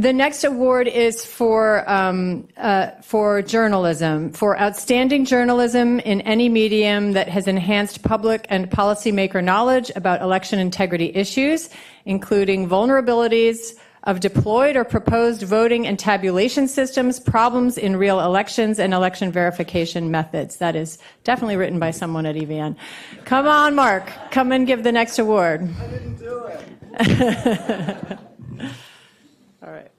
The next award is for journalism, for outstanding journalism in any medium that has enhanced public and policymaker knowledge about election integrity issues, including vulnerabilities of deployed or proposed voting and tabulation systems, problems in real elections, and election verification methods. That is definitely written by someone at EVN. Come on, Mark. Come and give the next award. I didn't do it. All right.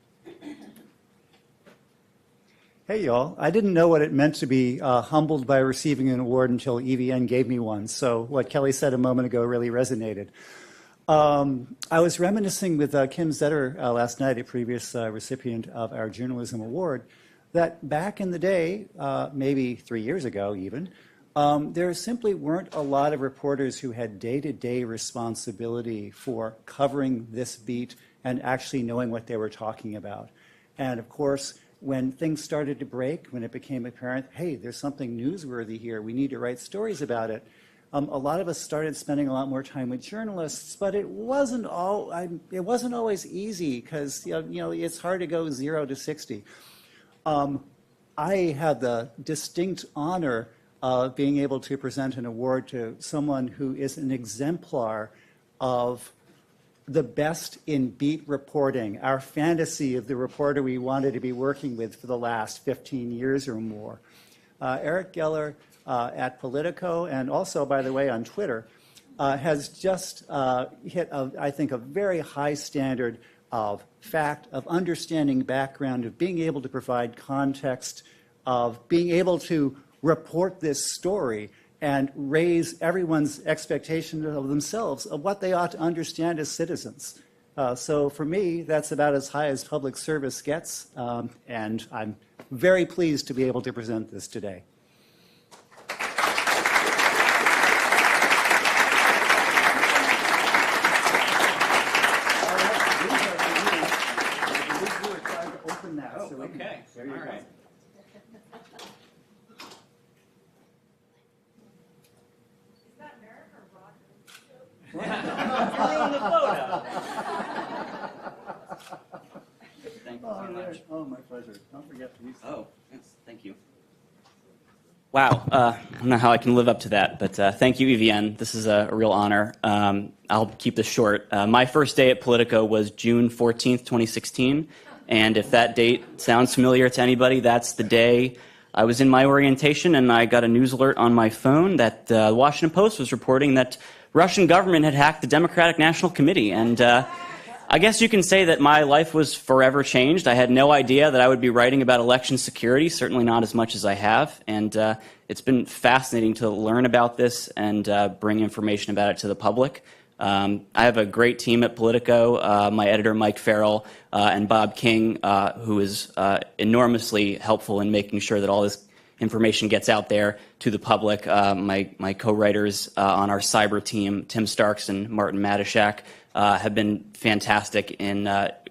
Hey, y'all. I didn't know what it meant to be humbled by receiving an award until EVN gave me one. So what Kelly said a moment ago really resonated. I was reminiscing with Kim Zetter last night, a previous recipient of our journalism award, that back in the day, maybe 3 years ago even, there simply weren't a lot of reporters who had day-to-day responsibility for covering this beat and actually knowing what they were talking about. And of course, when things started to break, when it became apparent, hey, there's something newsworthy here, we need to write stories about it, a lot of us started spending a lot more time with journalists, but it wasn't always easy because it's hard to go 0 to 60. I had the distinct honor of being able to present an award to someone who is an exemplar of the best in beat reporting, our fantasy of the reporter we wanted to be working with for the last 15 years or more. Eric Geller at Politico, and also, by the way, on Twitter, has just hit, I think, a very high standard of fact, of understanding background, of being able to provide context, of being able to report this story and raise everyone's expectation of themselves, of what they ought to understand as citizens. So for me, that's about as high as public service gets, and I'm very pleased to be able to present this today. Okay. All right. Is that Merrick or Roger? On the photo. Thank you so much. Oh, my pleasure. Don't forget to use that. Oh, yes, thank you. Wow, I don't know how I can live up to that, but thank you, EVN. This is a real honor. I'll keep this short. My first day at Politico was June 14th, 2016. And if that date sounds familiar to anybody, that's the day I was in my orientation and I got a news alert on my phone that the Washington Post was reporting that Russian government had hacked the Democratic National Committee. And I guess you can say that my life was forever changed. I had no idea that I would be writing about election security, certainly not as much as I have. And it's been fascinating to learn about this and bring information about it to the public. I have a great team at Politico, my editor Mike Farrell and Bob King, who is enormously helpful in making sure that all this information gets out there to the public. My co-writers on our cyber team, Tim Starks and Martin Matashak, have been fantastic in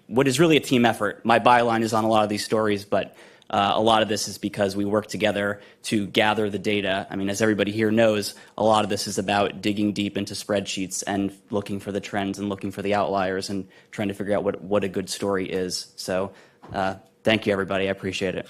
what is really a team effort. My byline is on a lot of these stories, but a lot of this is because we work together to gather the data. I mean, as everybody here knows, a lot of this is about digging deep into spreadsheets and looking for the trends and looking for the outliers and trying to figure out what a good story is. So thank you, everybody. I appreciate it.